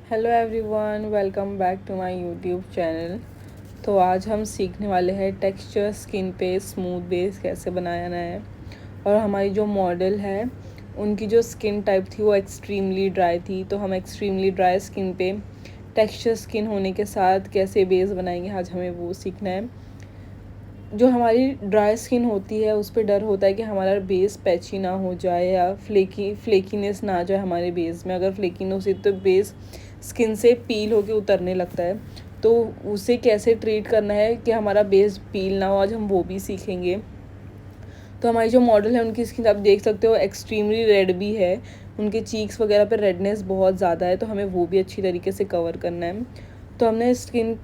Hello everyone, welcome back to my YouTube channel. तो आज हम सीखने वाले हैं टेक्सचर स्किन पे स्मूथ बेस कैसे बनाना है। और हमारी जो मॉडल है उनकी जो स्किन टाइप थी वो एक्सट्रीमली ड्राई थी, तो हम एक्सट्रीमली ड्राई स्किन पे टेक्सचर स्किन होने के साथ कैसे बेस बनाएंगे, आज हमें वो सीखना है। जो हमारी ड्राई स्किन होती है उस पर डर होता है कि हमारा बेस पैची ना हो जाए या फ्लेकीनेस ना आ जाए हमारे बेस में। अगर फ्लेकीनेस हो तो बेस स्किन से पील होकर उतरने लगता है, तो उसे कैसे ट्रीट करना है कि हमारा बेस पील ना हो, आज हम वो भी सीखेंगे। तो हमारी जो मॉडल है उनकी स्किन आप देख सकते हो एक्सट्रीमली रेड भी है, उनके चीक्स वगैरह पर रेडनेस बहुत ज़्यादा है, तो हमें वो भी अच्छी तरीके से कवर करना है। तो हमने स्किन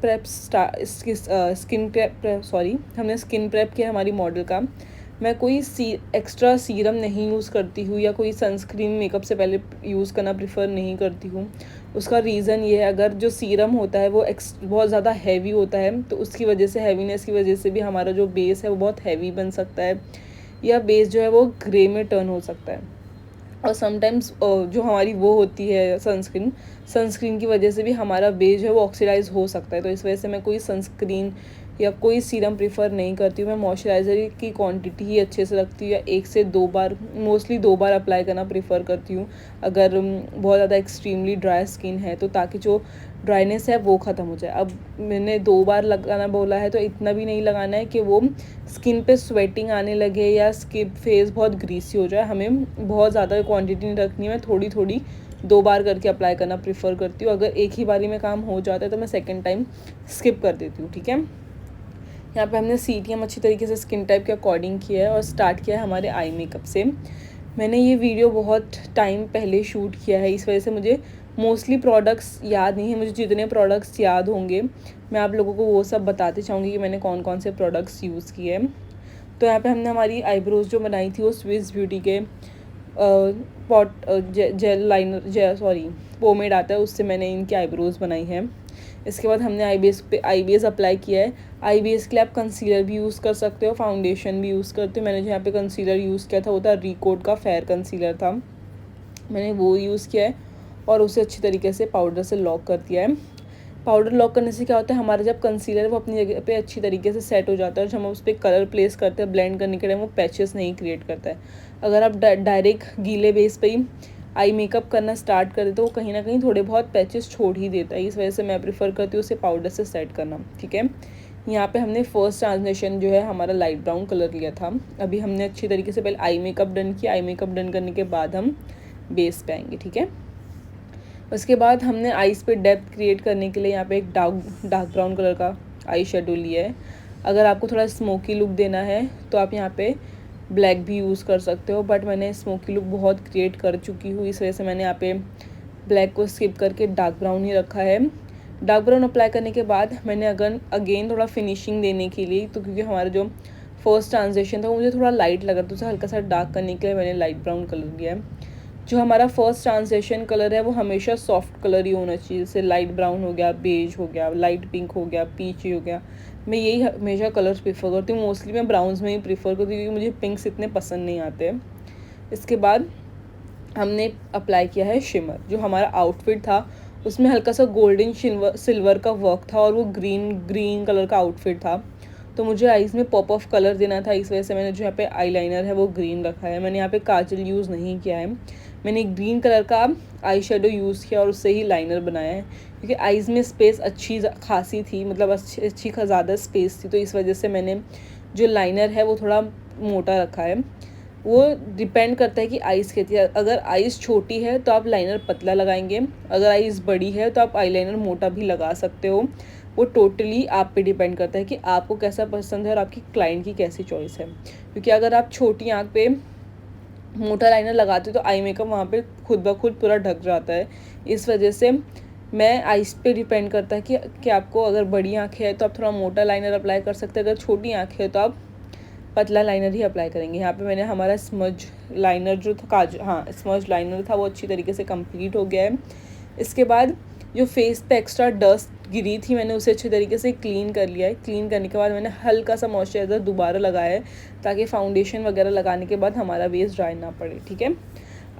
प्रेप किया हमारी मॉडल का। मैं कोई एक्स्ट्रा सीरम नहीं यूज़ करती हूँ या कोई सनस्क्रीन मेकअप से पहले यूज़ करना प्रेफर नहीं करती हूँ। उसका रीज़न ये है, अगर जो सीरम होता है वो बहुत ज़्यादा हैवी होता है, तो उसकी वजह से हैवीनेस की वजह से भी हमारा जो बेस है वो बहुत हैवी बन सकता है, या बेस जो है वो ग्रे में टर्न हो सकता है। और समटाइम्स जो हमारी वो होती है सनस्क्रीन की वजह से भी हमारा बेस जो है वो ऑक्सीडाइज हो सकता है। तो इस वजह से मैं कोई सनस्क्रीन या कोई सीरम प्रीफर नहीं करती हूँ। मैं मॉइस्चराइज़र की क्वांटिटी ही अच्छे से रखती हूँ, या 1 से 2 बार, मोस्टली 2 बार अप्लाई करना प्रीफर करती हूँ अगर बहुत ज़्यादा एक्सट्रीमली ड्राई स्किन है, तो ताकि जो ड्राइनेस है वो ख़त्म हो जाए। अब मैंने 2 बार लगाना बोला है, तो इतना भी नहीं लगाना है कि वो स्किन पे स्वेटिंग आने लगे या स्किन फेस बहुत ग्रीसी हो जाए। हमें बहुत ज़्यादा क्वांटिटी नहीं रखनी है, मैं थोड़ी थोड़ी 2 बार करके अप्लाई करना प्रीफर करती हूँ। अगर एक ही बारी में काम हो जाता है तो मैं सेकेंड टाइम स्किप कर देती हूँ, ठीक है। यहाँ पे हमने CTM अच्छी तरीके से स्किन टाइप के अकॉर्डिंग किया है और स्टार्ट किया है हमारे आई मेकअप से। मैंने ये वीडियो बहुत टाइम पहले शूट किया है, इस वजह से मुझे मोस्टली प्रोडक्ट्स याद नहीं है। मुझे जितने प्रोडक्ट्स याद होंगे मैं आप लोगों को वो सब बताते चाहूँगी कि मैंने कौन कौन से प्रोडक्ट्स यूज़ किए हैं। तो यहाँ पे हमने हमारी आईब्रोज जो बनाई थी वो स्विस ब्यूटी के जेल लाइनर पोमेड आता है, उससे मैंने इनकी आईब्रोज बनाई है। इसके बाद हमने आई बेस अप्लाई किया है। आई बेस के लिए आप कंसीलर भी यूज़ कर सकते हो, फाउंडेशन भी यूज़ करते हो। मैंने जो यहाँ पे कंसीलर यूज़ किया था वो था रिकोड का फेयर कंसीलर था, मैंने वो यूज़ किया है और उसे अच्छी तरीके से पाउडर से लॉक कर दिया है। पाउडर लॉक करने से क्या होता है, हमारा जब कंसीलर है वो अपनी जगह पे अच्छी तरीके से सेट हो जाता है, और जब हम उस पर कलर प्लेस करते हैं ब्लेंड करने के लिए वो पैचेस नहीं क्रिएट करता है। अगर आप डायरेक्ट गीले बेस पे ही आई मेकअप करना स्टार्ट कर दे तो वो कहीं ना कहीं थोड़े बहुत पैचेस छोड़ ही देता है। इस वजह से मैं प्रेफर करती हूँ उसे पाउडर से सेट करना, ठीक है। यहाँ पे हमने फर्स्ट ट्रांसलेशन जो है हमारा लाइट ब्राउन कलर लिया था। अभी हमने अच्छी तरीके से पहले आई मेकअप डन किया, आई मेकअप डन करने के बाद हम बेस पे आएंगे, ठीक है। उसके बाद हमने आईज़ पे डेप्थ क्रिएट करने के लिए यहाँ पे एक डार्क ब्राउन कलर का आई शेडो लिया है। अगर आपको थोड़ा स्मोकी लुक देना है तो आप यहाँ पे ब्लैक भी यूज़ कर सकते हो, बट मैंने स्मोकी लुक बहुत क्रिएट कर चुकी हूँ, इस वजह से मैंने यहाँ पे ब्लैक को स्किप करके डार्क ब्राउन ही रखा है। डार्क ब्राउन अप्लाई करने के बाद मैंने अगेन थोड़ा फिनिशिंग देने के लिए, तो क्योंकि हमारा जो फर्स्ट ट्रांजेक्शन था वो मुझे थोड़ा लाइट लगा, तो उसे हल्का सा डार्क करने के लिए मैंने लाइट ब्राउन कलर लिया है। जो हमारा फर्स्ट ट्रांजेक्शन कलर है वो हमेशा सॉफ्ट कलर ही होना चाहिए, जैसे लाइट ब्राउन हो गया, बेज हो गया, लाइट पिंक हो गया, पीच हो गया। मैं यही हमेशा कलर्स प्रीफर करती हूँ, मोस्टली मैं ब्राउन्स में ही प्रीफर करती हूँ क्योंकि मुझे पिंक्स इतने पसंद नहीं आते। इसके बाद हमने अप्लाई किया है शिमर। जो हमारा आउटफिट था उसमें हल्का सा गोल्डन सिल्वर का वर्क था और वो ग्रीन कलर का आउटफिट था, तो मुझे आईज़ में पॉप ऑफ कलर देना था, इस वजह से मैंने जो यहाँ पे आईलाइनर है वो ग्रीन रखा है। मैंने यहाँ पे काजल यूज़ नहीं किया है, मैंने ग्रीन कलर का आई शेडो यूज़ किया और उससे ही लाइनर बनाया है, क्योंकि आईज़ में स्पेस अच्छी खासी थी, मतलब अच्छी ज़्यादा स्पेस थी, तो इस वजह से मैंने जो लाइनर है वो थोड़ा मोटा रखा है। वो डिपेंड करता है कि आइज़ कितनी है। अगर आइज़ छोटी है तो आप लाइनर पतला लगाएंगे, अगर आइज़ बड़ी है तो आप आईलाइनर मोटा भी लगा सकते हो। वो टोटली आप पे डिपेंड करता है कि आपको कैसा पसंद है और आपकी क्लाइंट की कैसी चॉइस है। क्योंकि अगर आप छोटी आँख पे मोटा लाइनर लगाते हो तो आई मेकअप वहाँ पे खुद ब खुद पूरा ढक जाता है। इस वजह से मैं आइज़ पे डिपेंड करता है कि आपको अगर बड़ी आँखें है तो आप थोड़ा मोटा लाइनर अप्लाई कर सकते हैं, अगर छोटी आँखें है तो आप पतला लाइनर ही अप्लाई करेंगे। यहाँ पे मैंने हमारा स्मज लाइनर जो था स्मज लाइनर था वो अच्छी तरीके से कंप्लीट हो गया है। इसके बाद जो फेस पे एक्स्ट्रा डस्ट गिरी थी मैंने उसे अच्छे तरीके से क्लीन कर लिया है। क्लीन करने के बाद मैंने हल्का सा मॉइस्चराइज़र दोबारा लगाया है ताकि फाउंडेशन वगैरह लगाने के बाद हमारा बेस ड्राई ना पड़े, ठीक है।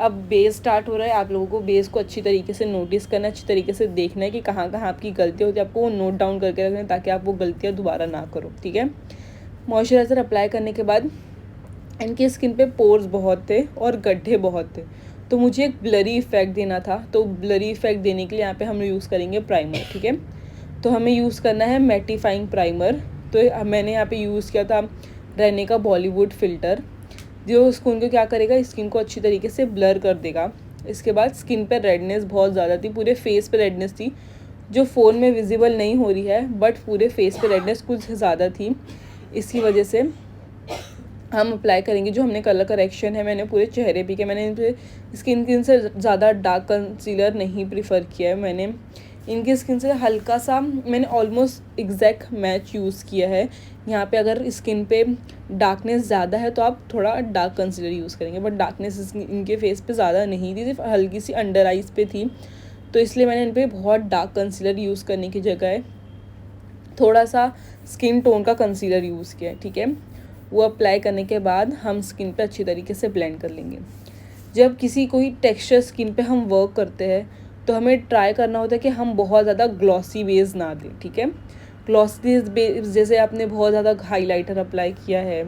अब बेस स्टार्ट हो रहा है, आप लोगों को बेस को अच्छी तरीके से नोटिस करना है, अच्छी तरीके से देखना है कि कहाँ कहाँ आपकी गलती होती है, आपको वो नोट डाउन करके रखना है ताकि आप वो गलतियाँ दोबारा ना करो, ठीक है। मॉइस्चराइज़र अप्लाई करने के बाद इनकी स्किन पे पोर्स बहुत थे और गड्ढे बहुत थे, तो मुझे एक ब्लरी इफेक्ट देना था। तो ब्लरी इफेक्ट देने के लिए यहाँ पे हम यूज़ करेंगे प्राइमर, ठीक है। तो हमें यूज़ करना है मैटिफाइंग प्राइमर। तो मैंने यहाँ पे यूज़ किया था रेने का बॉलीवुड फ़िल्टर, जो स्किन को क्या करेगा, स्किन को अच्छी तरीके से ब्लर कर देगा। इसके बाद स्किन पे रेडनेस बहुत ज़्यादा थी, पूरे फेस पे रेडनेस थी, जो फ़ोन में विजिबल नहीं हो रही है, बट पूरे फेस पे रेडनेस कुछ ज़्यादा थी। इसकी वजह से हम अप्लाई करेंगे जो हमने कलर करेक्शन है, मैंने पूरे चेहरे पे किया। मैंने इन पे स्किन से ज़्यादा डार्क कंसीलर नहीं प्रीफर किया है, मैंने इनकी स्किन से हल्का सा, मैंने ऑलमोस्ट एग्जैक्ट मैच यूज़ किया है। यहाँ पे अगर स्किन पे डार्कनेस ज़्यादा है तो आप थोड़ा डार्क कंसीलर यूज़ करेंगे, बट डार्कनेस इनके फेस पे ज़्यादा नहीं थी, सिर्फ हल्की सी अंडर आइज़ पे थी, तो इसलिए मैंने इन पर बहुत डार्क कंसीलर यूज़ करने की जगह थोड़ा सा स्किन टोन का कंसीलर यूज़ किया है, ठीक है। वो अप्लाई करने के बाद हम स्किन पे अच्छी तरीके से ब्लेंड कर लेंगे। जब किसी कोई टेक्सचर स्किन पे हम वर्क करते हैं तो हमें ट्राई करना होता है कि हम बहुत ज़्यादा ग्लॉसी बेस ना दें, ठीक है। ग्लॉसी बेस जैसे आपने बहुत ज़्यादा हाइलाइटर अप्लाई किया है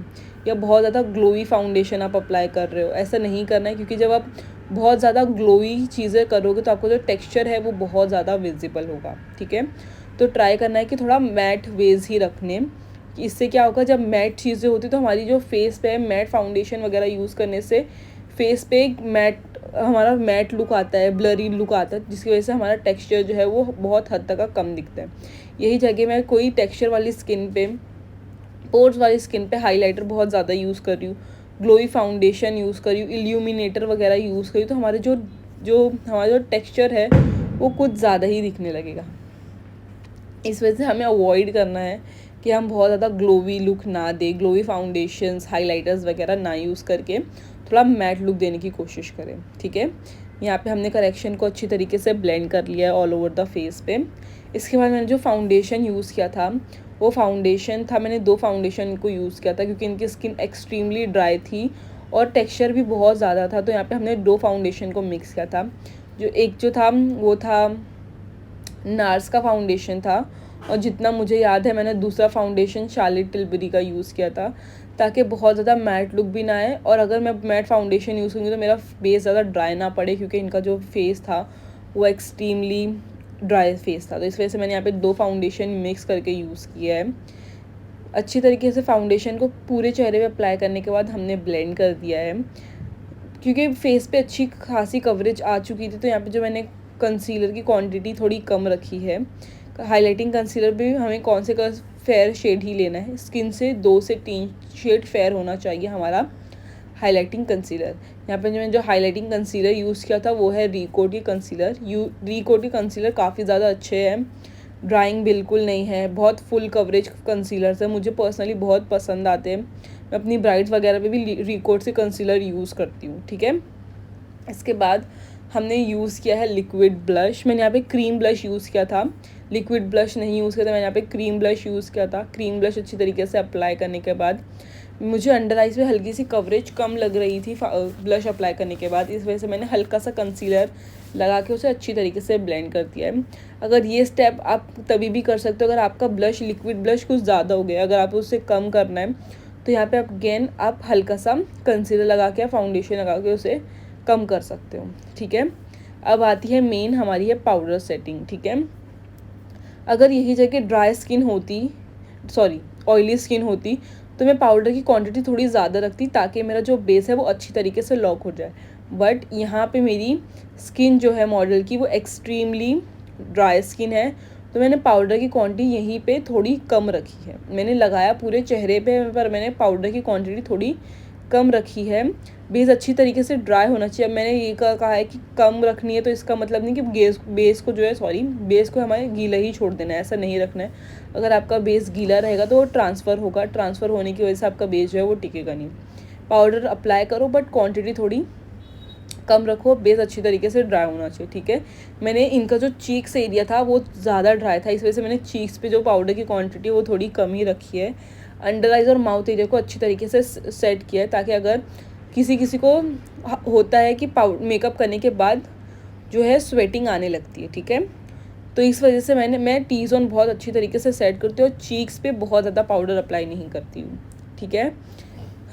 या बहुत ज़्यादा ग्लोई फाउंडेशन आप अप्लाई कर रहे हो, ऐसा नहीं करना है, क्योंकि जब आप बहुत ज़्यादा ग्लोई चीज़ें करोगे तो आपको जो टेक्स्चर है वो बहुत ज़्यादा विजिबल होगा, ठीक है। तो ट्राई करना है कि थोड़ा मैट बेस ही रखने। इससे क्या होगा, जब मैट चीज़ें होती तो हमारी जो फेस पे मैट फाउंडेशन वगैरह यूज़ करने से फेस पे एक हमारा मैट लुक आता है, ब्लरी लुक आता है, जिसकी वजह से हमारा टेक्सचर जो है वो बहुत हद तक का कम दिखता है। यही जगह मैं कोई टेक्सचर वाली स्किन पे, पोर्स वाली स्किन पे हाइलाइटर बहुत ज़्यादा यूज़ कर रही हूँ, ग्लोई फाउंडेशन यूज़ कर रही हूँ, इल्यूमिनेटर वगैरह यूज़ कर रही हूँ, तो हमारे हमारा जो टेक्सचर है वो कुछ ज़्यादा ही दिखने लगेगा। इस वजह से हमें अवॉइड करना है कि हम बहुत ज़्यादा ग्लोवी लुक ना दें, ग्लोवी फाउंडेशंस हाइलाइटर्स वगैरह ना यूज़ करके थोड़ा मैट लुक देने की कोशिश करें, ठीक है। यहाँ पे हमने करेक्शन को अच्छी तरीके से ब्लेंड कर लिया है ऑल ओवर द फेस पे। इसके बाद मैंने जो फाउंडेशन यूज़ किया था वो फाउंडेशन था, मैंने 2 फाउंडेशन को यूज़ किया था क्योंकि इनकी स्किन एक्सट्रीमली ड्राई थी और टेक्स्चर भी बहुत ज़्यादा था, तो यहाँ पे हमने 2 फाउंडेशन को मिक्स किया था। जो था वो था नार्स का फाउंडेशन था, और जितना मुझे याद है मैंने दूसरा फाउंडेशन शार्लेट टिलबरी का यूज़ किया था, ताकि बहुत ज़्यादा मैट लुक भी ना आए, और अगर मैं मैट फाउंडेशन यूज़ करूँगी तो मेरा बेस ज़्यादा ड्राई ना पड़े, क्योंकि इनका जो फेस था वो एक्सट्रीमली ड्राई फेस था। तो इस वजह से मैंने यहाँ पे 2 फाउंडेशन मिक्स करके यूज़ किया है। अच्छी तरीके से फाउंडेशन को पूरे चेहरे पे अप्लाई करने के बाद हमने ब्लेंड कर दिया है, क्योंकि फेस पे अच्छी खासी कवरेज आ चुकी थी। तो यहाँ पे जो मैंने कंसीलर की क्वांटिटी थोड़ी कम रखी है। हाइलाइटिंग कंसीलर भी हमें कौन से फेयर शेड ही लेना है, स्किन से 2 से 3 शेड फेयर होना चाहिए हमारा हाइलाइटिंग कंसीलर। यहाँ पे जो मैंने जो हाइलाइटिंग कंसीलर यूज़ किया था वो है रिकोटी कंसीलर। रिकोटी कंसीलर काफ़ी ज़्यादा अच्छे हैं, ड्राइंग बिल्कुल नहीं है, बहुत फुल कवरेज कंसीलर्स है, मुझे पर्सनली बहुत पसंद आते हैं। मैं अपनी ब्राइड्स वगैरह पे भी रिकोट से कंसीलर यूज़ करती हूँ, ठीक है। इसके बाद हमने यूज़ किया है लिक्विड ब्लश। मैंने यहाँ पे क्रीम ब्लश यूज़ किया था, लिक्विड ब्लश नहीं यूज़ किया था, मैंने यहाँ पे क्रीम ब्लश यूज़ किया था। क्रीम ब्लश अच्छी तरीके से अप्लाई करने के बाद मुझे अंडर आइज़ पे हल्की सी कवरेज कम लग रही थी ब्लश अप्लाई करने के बाद, इस वजह से मैंने हल्का सा कंसीलर लगा के उसे अच्छी तरीके से ब्लेंड कर दिया है। अगर ये स्टेप आप तभी भी कर सकते हो अगर आपका ब्लश लिक्विड ब्लश कुछ ज़्यादा हो गया, अगर आप उसे कम करना है तो यहाँ पे आप हल्का सा कंसीलर लगा के, फाउंडेशन लगा के उसे कम कर सकते हो, ठीक है। अब आती है मेन हमारी है पाउडर सेटिंग, ठीक है। अगर यही जगह ड्राई स्किन होती, ऑयली स्किन होती, तो मैं पाउडर की क्वांटिटी थोड़ी ज़्यादा रखती ताकि मेरा जो बेस है वो अच्छी तरीके से लॉक हो जाए। बट यहाँ पे मेरी स्किन जो है मॉडल की वो एक्सट्रीमली ड्राई स्किन है, तो मैंने पाउडर की क्वांटिटी यहीं पे थोड़ी कम रखी है। मैंने लगाया पूरे चेहरे पे, पर मैंने पाउडर की क्वांटिटी थोड़ी कम रखी है। बेस अच्छी तरीके से ड्राई होना चाहिए। अब मैंने ये कहा है कि कम रखनी है, तो इसका मतलब नहीं कि बेस को हमारे गीला ही छोड़ देना है, ऐसा नहीं रखना है। अगर आपका बेस गीला रहेगा तो वो ट्रांसफ़र होगा, ट्रांसफ़र होने की वजह से आपका बेस जो है वो टिकेगा नहीं। पाउडर अप्लाई करो बट क्वांटिटी थोड़ी कम रखो, बेस अच्छी तरीके से ड्राई होना चाहिए, ठीक है। मैंने इनका जो चीक्स एरिया था वो ज़्यादा ड्राई था, इस वजह से मैंने चीक्स पे जो पाउडर की क्वांटिटी है वो थोड़ी कम ही रखी है। अंडर आइज़ और माउथ एरिया को अच्छी तरीके से सेट किया है ताकि अगर किसी किसी को होता है कि मेकअप करने के बाद जो है स्वेटिंग आने लगती है, ठीक है। तो इस वजह से मैं टी जोन बहुत अच्छी तरीके से सेट करती हूँ और चीक्स पे बहुत ज़्यादा पाउडर अप्लाई नहीं करती हूँ, ठीक है।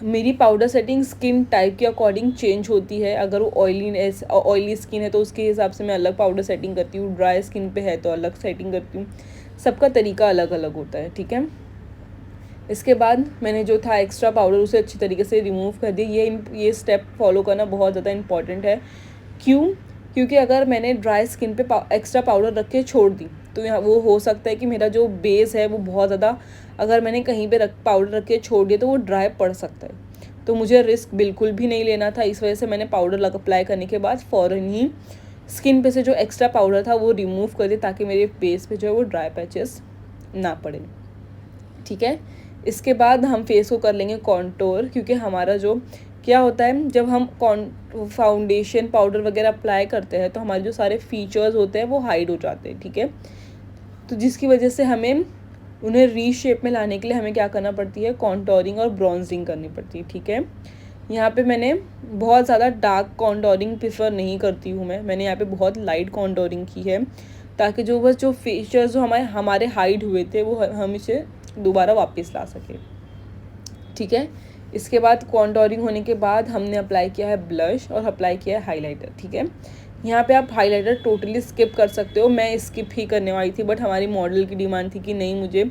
मेरी पाउडर सेटिंग स्किन टाइप के अकॉर्डिंग चेंज होती है। अगर वो ऑयली स्किन है तो उसके हिसाब से मैं अलग पाउडर सेटिंग करती हूँ, ड्राई स्किन पे है तो अलग सेटिंग करती हूँ। सबका तरीका अलग अलग होता है, ठीक है। इसके बाद मैंने जो था एक्स्ट्रा पाउडर उसे अच्छी तरीके से रिमूव कर दिया। ये स्टेप फॉलो करना बहुत ज़्यादा इंपॉर्टेंट है। क्यों? क्योंकि अगर मैंने ड्राई स्किन पे एक्स्ट्रा पाउडर रख के छोड़ दी तो यहाँ वो हो सकता है कि मेरा जो बेस है वो बहुत ज़्यादा, अगर मैंने कहीं पे पाउडर रख के छोड़ दिया तो वो ड्राई पड़ सकता है। तो मुझे रिस्क बिल्कुल भी नहीं लेना था। इस वजह से मैंने पाउडर अप्लाई करने के बाद फ़ौरन ही स्किन पे से जो एक्स्ट्रा पाउडर था वो रिमूव कर दिया, ताकि मेरे फेस पे जो है वो ड्राई पैचेस ना पड़े, ठीक है। इसके बाद हम फेस को कर लेंगे कॉन्टोर, क्योंकि हमारा जो क्या होता है जब हम फाउंडेशन पाउडर वगैरह अप्लाई करते हैं तो हमारे जो सारे फीचर्स होते हैं वो हाइड हो जाते हैं, ठीक है। तो जिसकी वजह से हमें उन्हें री शेप में लाने के लिए हमें क्या करना पड़ती है, कॉन्टोरिंग और ब्रॉन्जिंग करनी पड़ती है, ठीक है। यहाँ पे मैंने बहुत ज़्यादा डार्क कॉन्टोरिंग प्रेफर नहीं करती हूँ मैंने यहाँ पे बहुत लाइट कॉन्टोरिंग की है, ताकि जो बस जो फीचर्स जो हमारे हाइड हुए थे वो हम इसे दोबारा वापस ला सके, ठीक है। इसके बाद कॉन्टोरिंग होने के बाद हमने अप्लाई किया है ब्लश और अप्लाई किया है हाइलाइटर, ठीक है। यहाँ पे आप हाइलाइटर टोटली स्किप कर सकते हो, मैं स्किप ही करने वाली थी, बट हमारी मॉडल की डिमांड थी कि नहीं,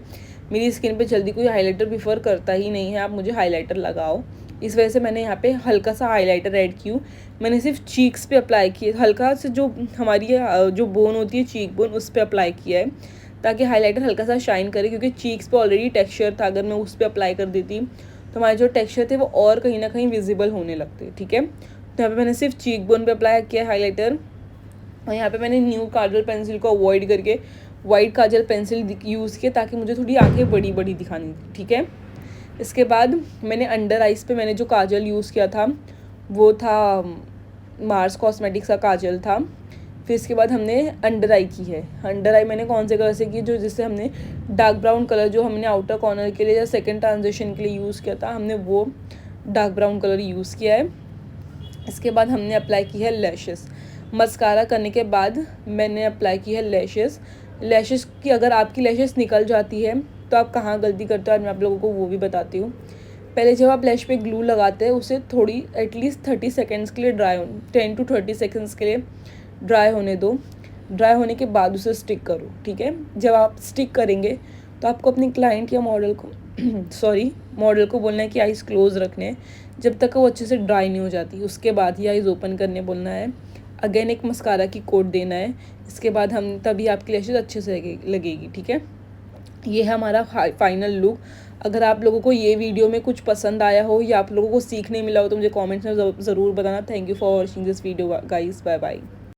मेरी स्किन पे जल्दी कोई हाइलाइटर प्रीफर करता ही नहीं है, आप मुझे हाइलाइटर लगाओ। इस वजह से मैंने यहाँ पे हल्का सा हाइलाइटर ऐड की हूँ। मैंने सिर्फ चीक्स पे अप्लाई किया, हल्का से जो हमारी जो बोन होती है चीक बोन उस पर अप्लाई किया है, ताकि हाइलाइटर हल्का सा शाइन करे, क्योंकि चीक्स पे ऑलरेडी टेक्सचर था। अगर मैं उस पर अप्लाई कर देती तो हमारे जो टेक्सचर थे वो और कहीं ना कहीं विजिबल होने लगते, ठीक है। तो यहाँ पे मैंने सिर्फ चीक बोन पे अप्लाई किया हाइलाइटर, और यहाँ पे मैंने न्यू काजल पेंसिल को अवॉइड करके वाइट काजल पेंसिल यूज़ किया, ताकि मुझे थोड़ी आंखें बड़ी बड़ी दिखानी थी, ठीक है। इसके बाद मैंने अंडर आइज़ पे मैंने जो काजल यूज़ किया था वो था मार्स कॉस्मेटिक्स का काजल था। फिर इसके बाद हमने अंडर आई की है। अंडर आई मैंने कौन से कलर से की, जो जिससे हमने डार्क ब्राउन कलर जो हमने आउटर कॉर्नर के लिए या सेकंड ट्रांजिशन के लिए यूज़ किया था, हमने वो डार्क ब्राउन कलर यूज़ किया है। इसके बाद हमने अप्लाई की है लैशेस। मस्कारा करने के बाद मैंने अप्लाई की है लैशेस की अगर आपकी लैशेस निकल जाती है तो आप कहाँ गलती करते हो और मैं आप लोगों को वो भी बताती हूँ। पहले जब आप लैश पे ग्लू लगाते हैं उसे थोड़ी एटलीस्ट 30 सेकेंड्स के लिए 10 to 30 सेकेंड्स के लिए ड्राई होने दो। ड्राई होने के बाद उसे स्टिक करो, ठीक है। जब आप स्टिक करेंगे तो आपको अपने क्लाइंट या मॉडल को बोलना है कि आइज़ क्लोज रखने हैं जब तक वो अच्छे से ड्राई नहीं हो जाती। उसके बाद ही आइज़ ओपन करने बोलना है। अगेन एक मस्कारा की कोट देना है। इसके बाद हम तभी आपकी लैशेस अच्छे से लगेगी, ठीक है। ये है हमारा फाइनल लुक। अगर आप लोगों को ये वीडियो में कुछ पसंद आया हो या आप लोगों को सीखने मिला हो तो मुझे कमेंट्स में ज़रूर बताना। Thank you for watching this video guys, bye bye.